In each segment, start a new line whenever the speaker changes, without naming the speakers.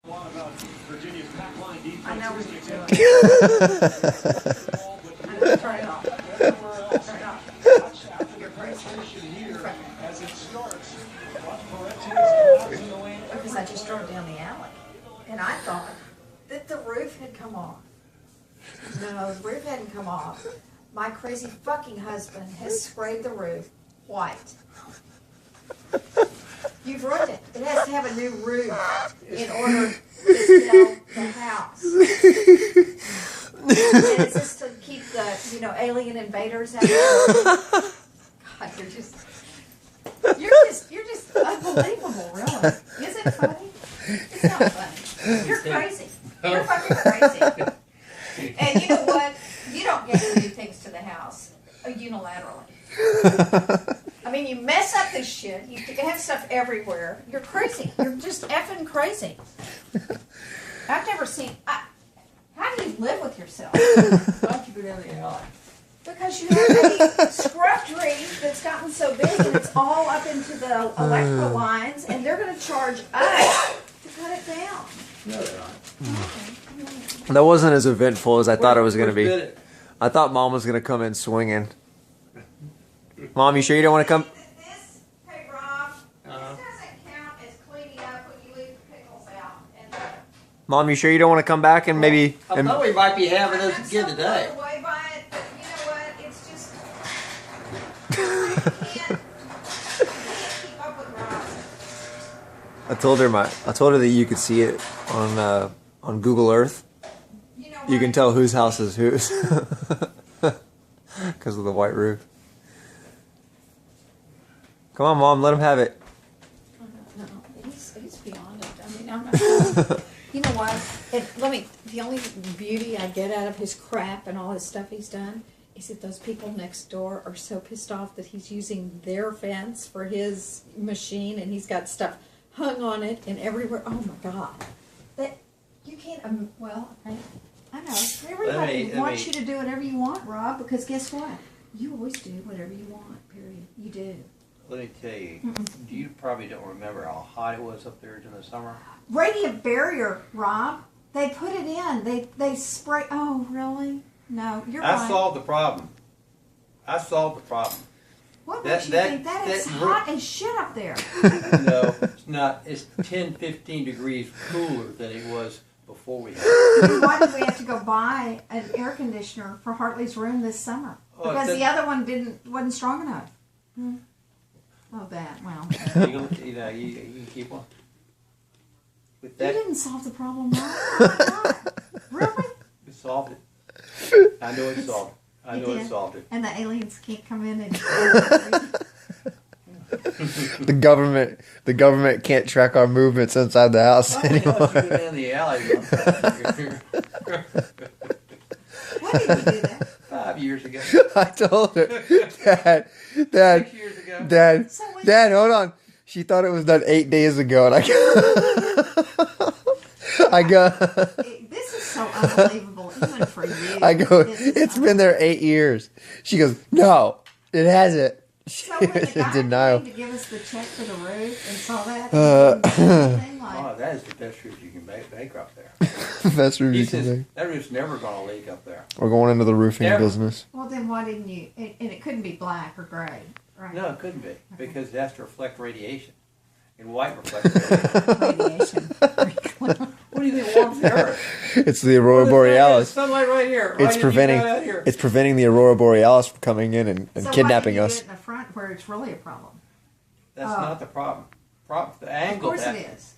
I know what you're doing. Turn it off. Turn it off. You're crazy. Because I just drove down the alley. And I thought that the roof had come off. No, the roof hadn't come off. My crazy fucking husband has sprayed the roof white. You've ruined it. It has to have a new roof in order to sell the house. And it's just to keep the, alien invaders out of it. God, you're just unbelievable, really. Is it funny? It's not funny. You're crazy. You're fucking crazy. And you know what? You don't get to do things to the house unilaterally. I mean, you mess up this shit. You have stuff everywhere. You're crazy. You're just effing crazy. I've never seen... how do you live with yourself?
Why'd you go down the alley?
Because you have a scrub tree that's gotten so big and it's all up into the electrical lines, and they're going to charge us to cut it down.
No, they're not.
That wasn't as eventful as I thought it was going to be. I thought Mom was going to come in swinging. Mom, you sure you don't want to come?
Hey, Rob, this doesn't count as cleaning up when you leave the pickles out.
Mom, you sure you don't want to come back and maybe...
I thought we might be having this again today.
I'm so blown away by it, but you know what? It's just... I can't keep up with Rob.
I told her that you could see it on Google Earth.
You know
You can tell whose house is whose because of the white roof. Come on, Mom, let him have it.
No, he's beyond it. I mean, I'm not. You know what? The only beauty I get out of his crap and all his stuff he's done is that those people next door are so pissed off that he's using their fence for his machine, and he's got stuff hung on it and everywhere. Oh my God! That you can't. I know. Everybody wants you to do whatever you want, Rob, because guess what? You always do whatever you want, period. You do.
Let me tell you, you probably don't remember how hot it was up there during the summer.
Radiant barrier, Rob. They put it in. They spray. Oh, really? No, you're right.
I solved the problem.
What makes you think that is hot as shit up there?
No, it's not. It's 10, 15 degrees cooler than it was before we had it.
Why did we have to go buy an air conditioner for Hartley's room this summer? Because the other one wasn't strong enough. Oh, that. Well.
You can keep one. With that,
you didn't solve the problem, right? Really?
We solved it. I know it solved it. I know it solved it.
And the aliens can't come in and...
The government can't track our movements inside the house anymore.
Why don't you go down the alley?
When did you do that?
5 years ago.
I told her, Dad,
6 years ago.
Dad, hold on. She thought it was done 8 days ago, and I go.
This is so unbelievable, even for you.
I go. It's been there 8 years. She goes, no, it hasn't.
So when the guy came to give us the check for the roof and saw that,
oh, that is the best roof you can make up there.
Best roof you can make.
That roof's never going to leak up there.
We're going into the roofing business.
Well, then why didn't you? And it couldn't be black or gray, right?
No, it couldn't be because it has to reflect radiation, and white reflects radiation. What do you think warms the earth?
It's the Aurora Borealis.
Sunlight right here.
It's preventing the Aurora Borealis from coming in and kidnapping us.
So why did you do it in the front where it's really a problem?
That's not the problem. The angle.
Of course it is.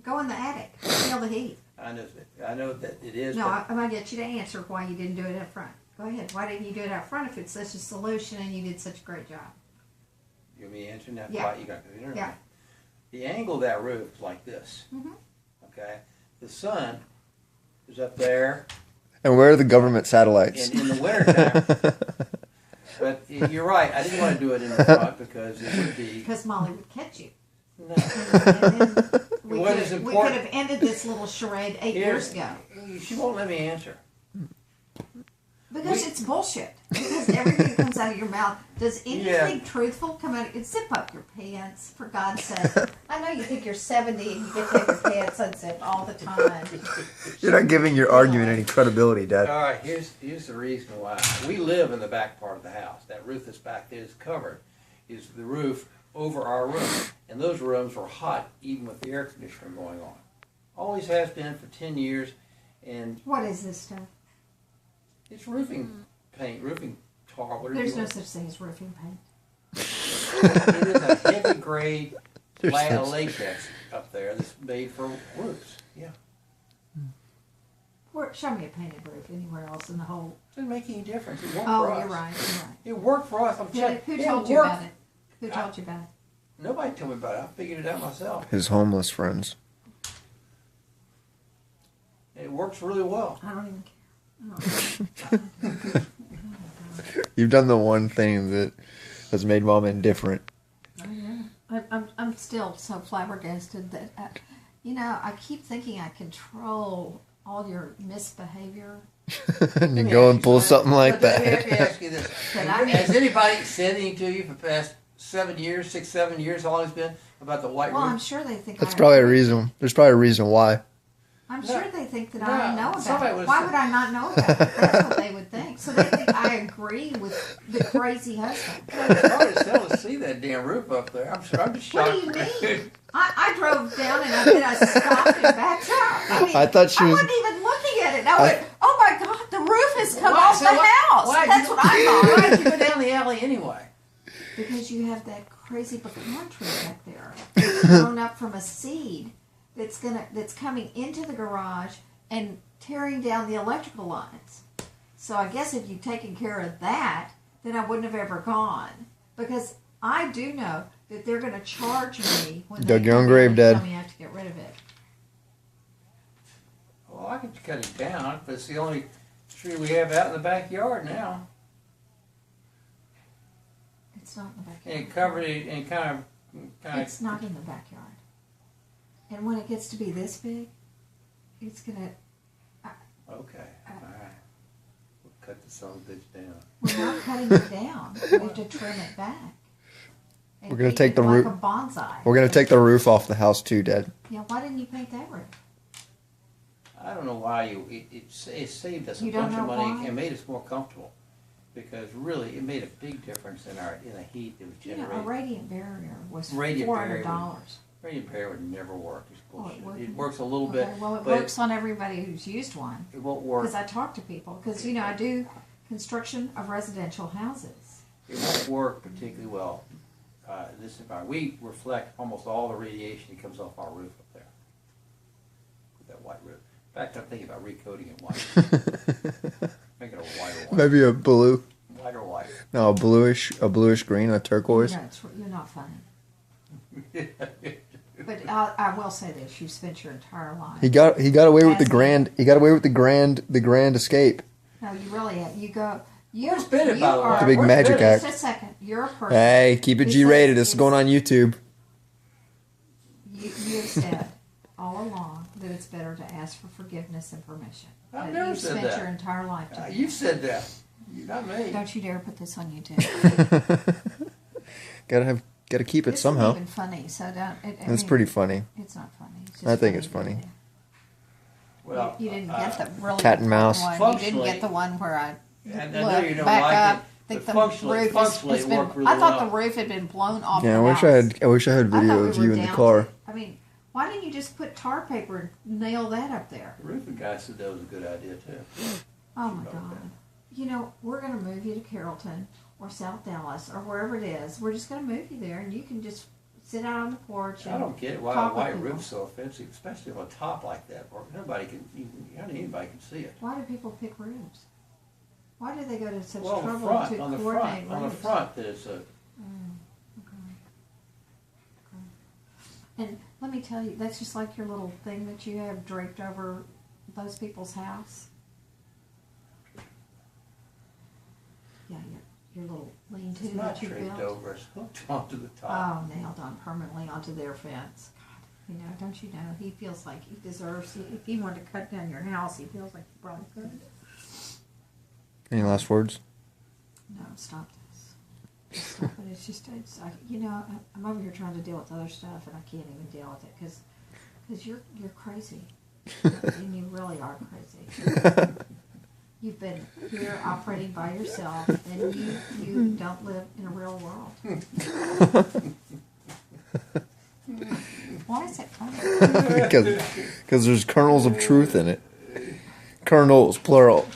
Go in the attic. Feel the heat.
I know that it is.
No, I'm going to get you to answer why you didn't do it up front. Go ahead. Why didn't you do it out front if it's such a solution and you did such a great job?
You want me answering that?
Yeah.
Why you got the internet?
Yeah.
The angle of that roof is like this. Okay. The sun is up there.
And where are the government satellites?
In the wintertime. But you're right. I didn't want to do it in the front because it would be...
Because Molly would catch you.
No.
We could have ended this little charade 8 years ago.
She won't let me answer.
Because it's bullshit. Because everything that comes out of your mouth, does anything truthful come out? Zip up your pants, for God's sake. I know you think you're 70 and you get to have your pants unzipped all the time.
You're not giving your argument any credibility, Dad.
All right, here's the reason why. We live in the back part of the house. That roof that's back there is covered. Is the roof over our room. And those rooms were hot even with the air conditioner going on. Always has been for 10 years. And
what is this stuff?
It's roofing paint, roofing tar.
There's no such thing as roofing paint.
It is a heavy grade latex up there that's made for roofs. Yeah.
Show me a painted roof anywhere else in the whole.
It didn't make any difference. It worked for us.
You're right.
It worked for us.
Who told you about it? Who told you about it?
Nobody told me about it. I figured it out myself.
His homeless friends.
It works really well.
I don't even care.
You've done the one thing that has made Mom indifferent.
Oh yeah, I'm still so flabbergasted that I keep thinking I control all your misbehavior.
And you go and pull something like
Let me
that.
ask you this: has anybody said anything to you for the past 7 years, 6, 7 years? How long it's been about the white roof?
I'm sure they think.
That's probably a reason. There's probably a reason why.
I'm sure they think that I know about it.
would
Why would I not know about it? That's what they would think. So they think I agree with the crazy husband.
It's hard as hell to see that damn roof up there. I'm just shocked.
What do you mean? I drove down and I stopped and backed up.
I thought she was.
I wasn't even looking at it. I went, oh my God, the roof has come off the house. That's what I thought.
Why did you go down the alley anyway?
Because you have that crazy pecan tree back there. It's grown up from a seed that's coming into the garage and tearing down the electrical lines. So I guess if you'd taken care of that, then I wouldn't have ever gone. Because I do know that they're going to charge me when
Dug
they
your own
come
grave,
in and
Dad.
tell me I have to get rid of it.
Well, I could cut it down, but it's the only tree we have out in the backyard now.
It's not in the backyard.
And it covered it and kind of.
It's not in the backyard. And when it gets to be this big, it's going to...
Okay, all right. We'll cut the son of a bitch down.
We're not cutting it down. We have to trim it back. And
We're gonna
keep
take
it
the
like
roof.
a bonsai.
We're gonna take the roof off the house too, Dad.
Yeah, why didn't you paint that roof?
I don't know why it saved us a
You don't
bunch of
know
money
why?
and made us more comfortable. Because really, it made a big difference in the heat that was
You know,
generated.
a radiant barrier was
Radiant barrier
$400.
Radiant barrier would never work. It's bullshit.
wouldn't.
It works a little bit,
Well, it
but
works on everybody who's used one.
it won't work.
Because I talk to people. Because, I do construction of residential houses.
It won't work particularly well. This environment, we reflect almost all the radiation that comes off our roof up there. With that white roof. In fact, I'm thinking about recoating it white. Making it a white or white.
Maybe a blue.
White or white.
No, a bluish green, a turquoise.
You're not funny. But I will say this: you've spent your entire life.
He got away with the grand. He got away with the grand escape.
No, you really have. You go.
Where's Bennett, by the way?
The big
Where's
magic
Bennett?
act.
Just a second. You're a person.
Hey, keep it
who
G-rated.
says-
This is going on YouTube.
You have said all along that it's better to ask for forgiveness and permission.
I've
But
never
you've
said
spent
that.
your entire life doing
You
that.
said that. Not me.
Don't you dare put this on YouTube.
Gotta keep it
This
somehow.
isn't even funny, so don't.
It's pretty funny.
It's not funny. It's just
I think it's
funny.
funny.
Well,
You didn't get the really
Cat and mouse.
one. You didn't
Functionally-
get the one where I
and I know
looked
you don't
back
like
up.
it,
Think
but
the
functionally
roof
it
has been.
worked really
I thought
well.
the roof had been blown off.
Yeah,
the
I wish I
house.
had a
I
video
thought
of
we
you
were
in the
down
car.
to- I mean, why didn't you just put tar paper and nail that up there?
The roofing guy said that was a good idea too.
Oh my God! We're going to move you to Carrollton or South Dallas or wherever it is. We're just going to move you there, and you can just sit out on the porch. And
I don't get why a
talk with
white
people.
roof's so offensive, especially on a top like that, where nobody can, anybody can see it.
Why do people pick roofs? Why do they go to such
Well, on the
trouble
front,
to
on the
coordinate
front, on the
roofs?
front, there's a.
And let me tell you, that's just like your little thing that you have draped over those people's house. Yeah, your little lean-to
It's not
that you
draped
built.
over, it's hooked onto the top.
Oh, nailed on permanently onto their fence. God, don't you know? He feels like he deserves. If he wanted to cut down your house, he feels like he probably could.
Any last words?
No, stop this. Just stop it. It's just, you know, I'm over here trying to deal with other stuff, and I can't even deal with it because you're crazy, and you really are crazy. You've been here operating by yourself, and you don't live in a real world. Why is it funny?
Because there's kernels of truth in it. Kernels, plural.